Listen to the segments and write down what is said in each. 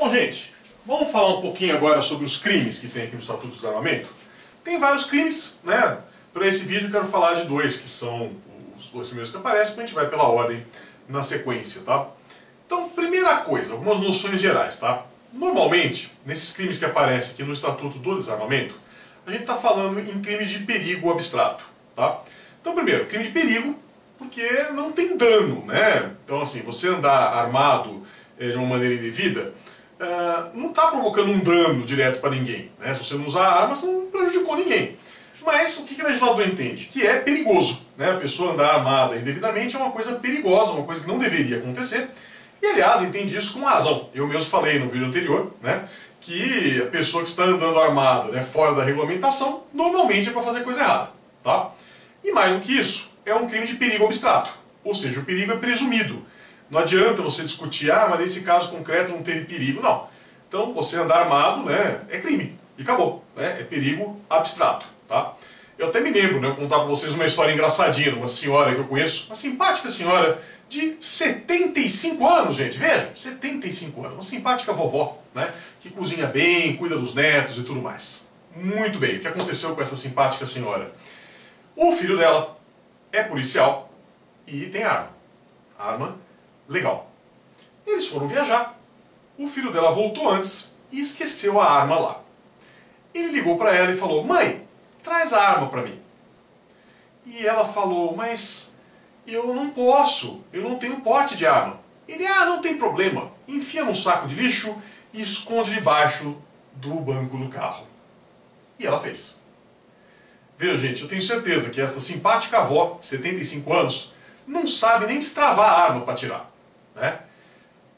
Bom, gente, vamos falar um pouquinho agora sobre os crimes que tem aqui no Estatuto do Desarmamento. Tem vários crimes, né? Para esse vídeo eu quero falar de dois, que são os dois primeiros que aparecem, a gente vai pela ordem na sequência, tá? Então, primeira coisa, algumas noções gerais, tá? Normalmente, nesses crimes que aparecem aqui no Estatuto do Desarmamento, a gente está falando em crimes de perigo abstrato, tá? Então, primeiro, crime de perigo, porque não tem dano, né? Então, assim, você andar armado de uma maneira indevida, não está provocando um dano direto para ninguém, né? Se você não usar arma, você não prejudicou ninguém. Mas o que o legislador entende? Que é perigoso, né? A pessoa andar armada indevidamente é uma coisa perigosa, uma coisa que não deveria acontecer. E, aliás, entende isso com razão. Eu mesmo falei no vídeo anterior, né, que a pessoa que está andando armada, né, fora da regulamentação, normalmente é para fazer coisa errada, tá? E mais do que isso, é um crime de perigo abstrato. Ou seja, o perigo é presumido. Não adianta você discutir, mas nesse caso concreto não teve perigo. Não. Então, você andar armado, né, é crime. E acabou. Né? É perigo abstrato. Tá? Eu até me lembro, né, eu contar para vocês uma história engraçadinha, uma senhora que eu conheço, uma simpática senhora de 75 anos, gente, veja, 75 anos, uma simpática vovó, né, que cozinha bem, cuida dos netos e tudo mais. Muito bem, o que aconteceu com essa simpática senhora? O filho dela é policial e tem arma. Arma legal. Eles foram viajar. O filho dela voltou antes e esqueceu a arma lá. Ele ligou para ela e falou: "Mãe, traz a arma para mim." E ela falou: "Mas eu não posso, eu não tenho porte de arma." Ele: "Não tem problema, enfia num saco de lixo e esconde debaixo do banco do carro." E ela fez. Veja, gente, eu tenho certeza que esta simpática avó, 75 anos, não sabe nem destravar a arma para atirar, né?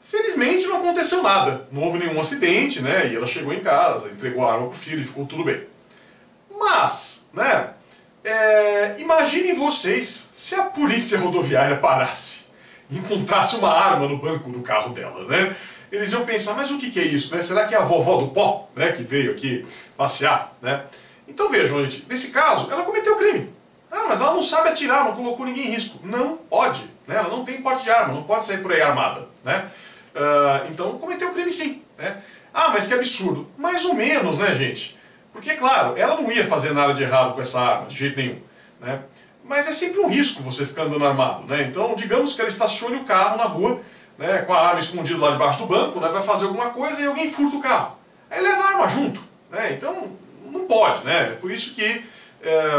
Felizmente não aconteceu nada, não houve nenhum acidente, né? E ela chegou em casa, entregou a arma pro filho e ficou tudo bem. Mas, né, imaginem vocês se a polícia rodoviária parasse e encontrasse uma arma no banco do carro dela, né? Eles iam pensar: mas o que é isso, né? Será que é a vovó do pó, né, que veio aqui passear, né? Então vejam, gente, nesse caso, ela cometeu crime. Mas ela não sabe atirar, não colocou ninguém em risco. Não pode, né? Ela não tem porte de arma, não pode sair por aí armada, né? Então cometeu crime sim, né? Mas que absurdo. Mais ou menos, né, gente? Porque, claro, ela não ia fazer nada de errado com essa arma, de jeito nenhum, né? Mas é sempre um risco você ficar andando armado, né? Então, digamos que ela estacione o carro na rua, né, com a arma escondida lá debaixo do banco, né, vai fazer alguma coisa e alguém furta o carro. Aí leva a arma junto, né? Então, não pode, né? É por isso que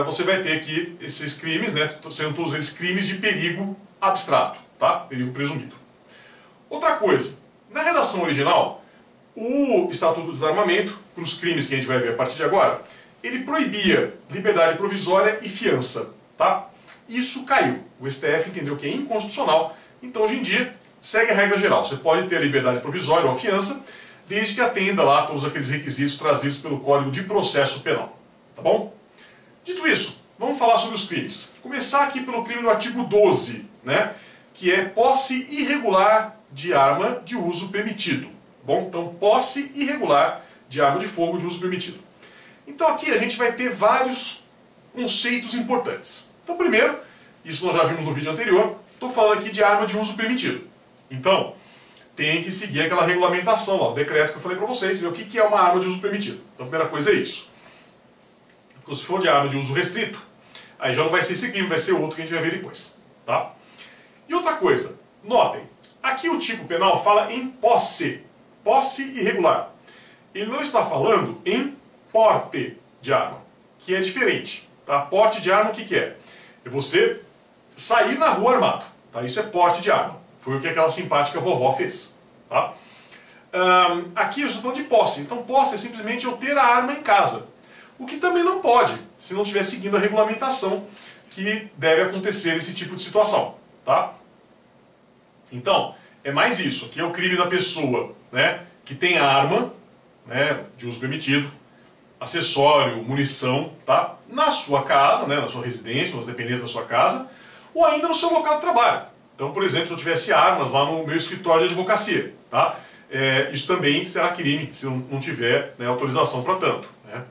você vai ter aqui esses crimes, né, sendo todos eles crimes de perigo abstrato, tá? Perigo presumido. Outra coisa, na redação original, o Estatuto do Desarmamento, para os crimes que a gente vai ver a partir de agora, ele proibia liberdade provisória e fiança, tá? Isso caiu. O STF entendeu que é inconstitucional, então hoje em dia segue a regra geral. Você pode ter a liberdade provisória ou a fiança, desde que atenda lá todos aqueles requisitos trazidos pelo Código de Processo Penal, tá bom? Dito isso, vamos falar sobre os crimes. Começar aqui pelo crime do artigo 12, né, que é posse irregular de arma de uso permitido. Bom, então posse irregular de arma de fogo de uso permitido. Então aqui a gente vai ter vários conceitos importantes. Então primeiro, isso nós já vimos no vídeo anterior, estou falando aqui de arma de uso permitido. Então, tem que seguir aquela regulamentação lá, o decreto que eu falei para vocês, ver o que é uma arma de uso permitido. Então a primeira coisa é isso. Porque se for de arma de uso restrito, aí já não vai ser esse crime, vai ser outro que a gente vai ver depois. Tá? E outra coisa, notem, aqui o tipo penal fala em posse. Posse irregular. Ele não está falando em porte de arma, que é diferente. Tá? Porte de arma o que é? É você sair na rua armado. Tá? Isso é porte de arma. Foi o que aquela simpática vovó fez. Tá? Aqui eu estou falando de posse. Então posse é simplesmente eu ter a arma em casa. O que também não pode, se não estiver seguindo a regulamentação que deve acontecer nesse tipo de situação. Tá? Então, é mais isso. Aqui é o crime da pessoa, né, que tem arma, né, de uso permitido, acessório, munição, tá, na sua casa, né, na sua residência, nas dependências da sua casa, ou ainda no seu local de trabalho. Então, por exemplo, se eu tivesse armas lá no meu escritório de advocacia, tá, isso também será crime se eu não tiver, né, autorização para tanto. Né?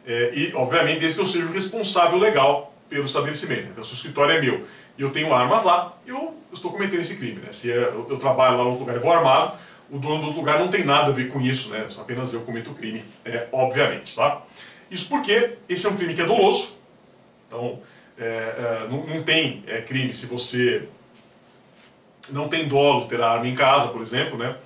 E, obviamente, desde que eu seja o responsável legal pelo estabelecimento. Então, se o escritório é meu e eu tenho armas lá, eu estou cometendo esse crime. Né? Se eu trabalho lá no lugar e vou armado, o dono do outro lugar não tem nada a ver com isso, né? Apenas eu cometo o crime, obviamente, tá? Isso porque esse é um crime que é doloso, então não tem crime se você não tem dolo de ter a arma em casa, por exemplo, né?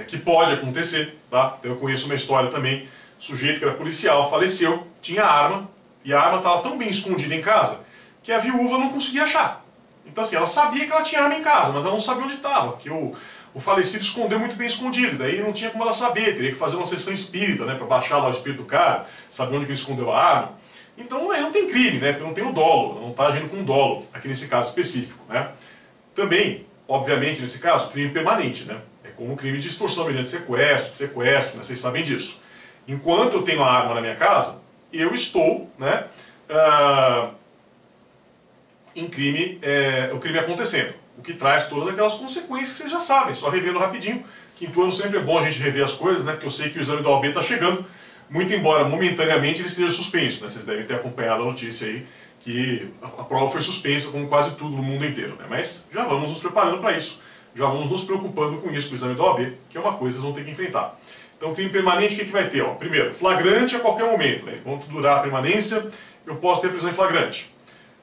Que pode acontecer, tá? Então eu conheço uma história também, sujeito que era policial, faleceu, tinha arma, e a arma estava tão bem escondida em casa, que a viúva não conseguia achar. Então assim, ela sabia que ela tinha arma em casa, mas ela não sabia onde estava, porque o falecido escondeu muito bem escondido, daí não tinha como ela saber, teria que fazer uma sessão espírita, né, para baixar lá o espírito do cara, saber onde que ele escondeu a arma. Então aí não tem crime, né, porque não tem o dolo, não está agindo com dolo, aqui nesse caso específico, né. Também, obviamente, nesse caso, crime permanente, né, é como um crime de extorsão mediante sequestro, né, vocês sabem disso. Enquanto eu tenho a arma na minha casa, eu estou, né, em crime, o crime acontecendo, o que traz todas aquelas consequências que vocês já sabem, só revendo rapidinho. Quinto ano sempre é bom a gente rever as coisas, né, porque eu sei que o exame da OAB está chegando, muito embora momentaneamente ele esteja suspenso, né, vocês devem ter acompanhado a notícia aí, que a prova foi suspensa como quase tudo no mundo inteiro, né, mas já vamos nos preparando para isso, já vamos nos preocupando com isso, com o exame da OAB, que é uma coisa que vocês vão ter que enfrentar. Então, crime permanente, o que vai ter? Ó, primeiro, flagrante a qualquer momento, né, enquanto durar a permanência, eu posso ter prisão em flagrante.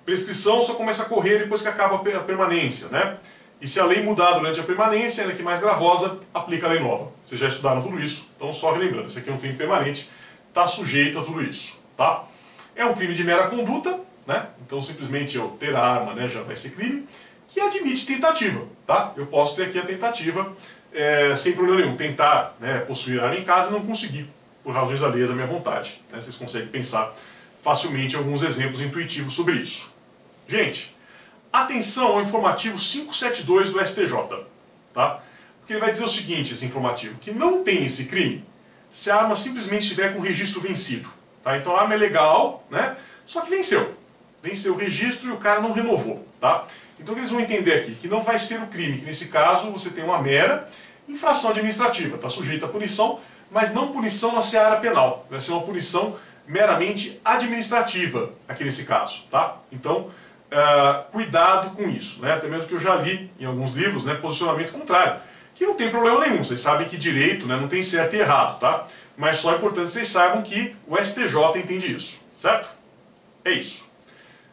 Prescrição só começa a correr depois que acaba a permanência, né? E se a lei mudar durante a permanência, ainda que mais gravosa, aplica a lei nova. Vocês já estudaram tudo isso, então só relembrando, esse aqui é um crime permanente, está sujeito a tudo isso, tá? É um crime de mera conduta, né? Então simplesmente eu ter a arma, né, já vai ser crime, que admite tentativa, tá? Eu posso ter aqui a tentativa sem problema nenhum, tentar, né, possuir a arma em casa e não conseguir, por razões alheias à minha vontade, né? Vocês conseguem pensar facilmente alguns exemplos intuitivos sobre isso. Gente, atenção ao informativo 572 do STJ, tá? Porque ele vai dizer o seguinte, esse informativo, que não tem esse crime se a arma simplesmente estiver com o registro vencido, tá? Então a arma é legal, né? Só que venceu o registro e o cara não renovou, tá? Então o que eles vão entender aqui? Que não vai ser o crime, que nesse caso você tem uma mera infração administrativa, está sujeita a punição, mas não punição na seara penal, vai ser uma punição meramente administrativa aqui nesse caso, tá? Então, cuidado com isso, né? Até mesmo que eu já li em alguns livros, né, posicionamento contrário, que não tem problema nenhum, vocês sabem que direito, né, não tem certo e errado, tá? Mas só é importante que vocês saibam que o STJ entende isso, certo? É isso.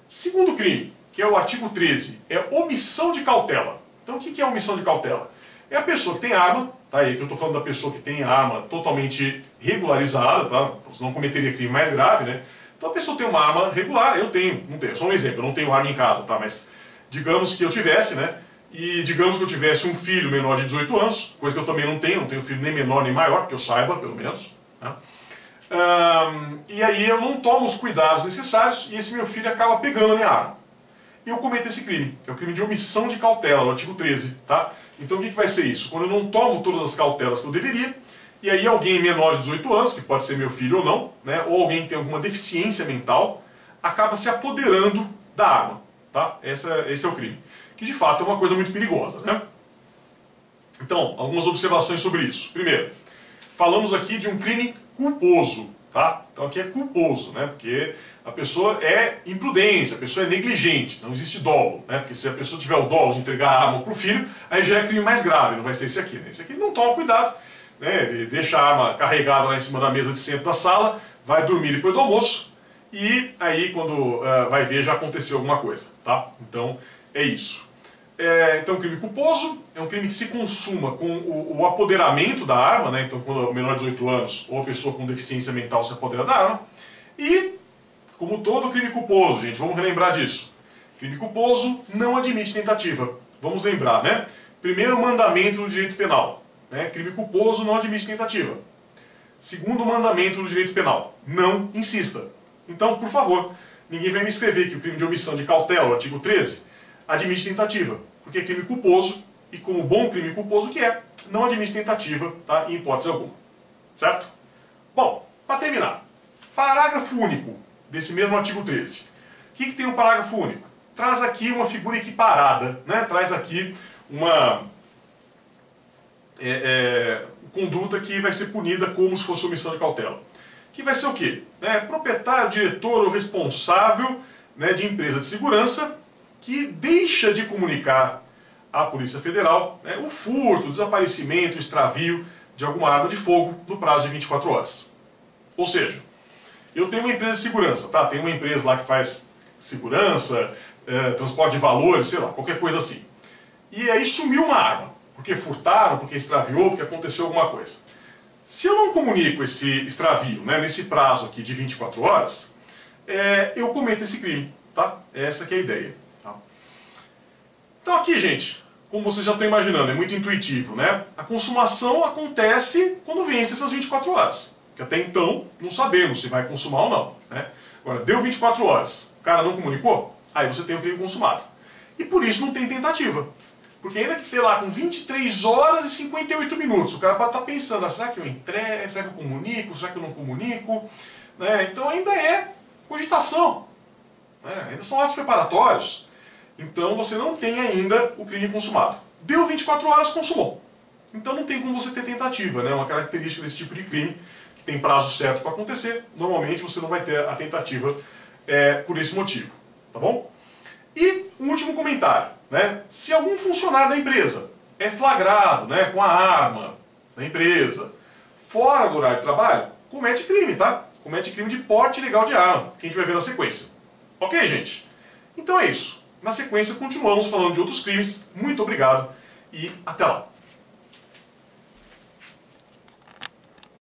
Segundo crime, que é o artigo 13, é omissão de cautela. Então o que é omissão de cautela? É a pessoa que tem arma, tá? E aqui eu estou falando da pessoa que tem arma totalmente regularizada, tá? Senão cometeria crime mais grave, né? Então a pessoa tem uma arma regular, eu tenho, não tenho, só um exemplo, eu não tenho arma em casa, tá? Mas digamos que eu tivesse, né? E digamos que eu tivesse um filho menor de 18 anos, coisa que eu também não tenho filho nem menor nem maior, que eu saiba, pelo menos, né? E aí eu não tomo os cuidados necessários e esse meu filho acaba pegando a minha arma. E eu cometo esse crime, é o crime de omissão de cautela, o artigo 13, tá? Então o que vai ser isso? Quando eu não tomo todas as cautelas que eu deveria, e aí alguém menor de 18 anos, que pode ser meu filho ou não, né, ou alguém que tem alguma deficiência mental, acaba se apoderando da arma, tá? Esse é o crime. Que de fato é uma coisa muito perigosa, né? Então, algumas observações sobre isso. Primeiro, falamos aqui de um crime culposo, tá? Então aqui é culposo, né? Porque a pessoa é imprudente, a pessoa é negligente, não existe dolo, né? Porque se a pessoa tiver o dolo de entregar a arma para o filho, aí já é crime mais grave, não vai ser esse aqui, né? Esse aqui ele não toma cuidado, né? Ele deixa a arma carregada lá em cima da mesa de centro da sala, vai dormir depois do almoço, e aí quando vai ver já aconteceu alguma coisa, tá? Então é isso. Então, crime culposo é um crime que se consuma com o apoderamento da arma, né? Então, quando o menor de 18 anos ou a pessoa com deficiência mental se apodera da arma. E, como todo crime culposo, gente, vamos relembrar disso. Crime culposo não admite tentativa. Vamos lembrar, né? Primeiro mandamento do direito penal, né? Crime culposo não admite tentativa. Segundo mandamento do direito penal, não insista. Então, por favor, ninguém vai me escrever que o crime de omissão de cautela, o artigo 13, admite tentativa, porque é crime culposo, e como bom crime culposo que é, não admite tentativa, tá, em hipótese alguma. Certo? Bom, para terminar, parágrafo único desse mesmo artigo 13. O que tem um parágrafo único? Traz aqui uma figura equiparada, né? Traz aqui uma conduta que vai ser punida como se fosse omissão de cautela. Que vai ser o quê? Proprietário, diretor ou responsável, né, de empresa de segurança que deixa de comunicar à Polícia Federal, né, o furto, o desaparecimento, o extravio de alguma arma de fogo no prazo de 24 horas. Ou seja, eu tenho uma empresa de segurança, tá? Tem uma empresa lá que faz segurança, transporte de valores, sei lá, qualquer coisa assim. E aí sumiu uma arma, porque furtaram, porque extraviou, porque aconteceu alguma coisa. Se eu não comunico esse extravio, né, nesse prazo aqui de 24 horas, eu cometo esse crime, tá? Essa que é a ideia. Tá? Então aqui, gente, como vocês já estão imaginando, é muito intuitivo, né? A consumação acontece quando vence essas 24 horas. Que até então não sabemos se vai consumar ou não. Né? Agora, deu 24 horas, o cara não comunicou, aí você tem o crime consumado. E por isso não tem tentativa. Porque ainda que ter lá com 23 horas e 58 minutos, o cara pode estar pensando, será que eu entrego, será que eu comunico, será que eu não comunico? Né? Então ainda é cogitação. Né? Ainda são atos preparatórios. Então você não tem ainda o crime consumado. Deu 24 horas, consumou. Então não tem como você ter tentativa, né? Uma característica desse tipo de crime, que tem prazo certo para acontecer, normalmente você não vai ter a tentativa por esse motivo. Tá bom? E um último comentário. Né? Se algum funcionário da empresa é flagrado, né, com a arma na empresa, fora do horário de trabalho, comete crime, tá? Comete crime de porte ilegal de arma, que a gente vai ver na sequência. Ok, gente? Então é isso. Na sequência continuamos falando de outros crimes. Muito obrigado e até lá.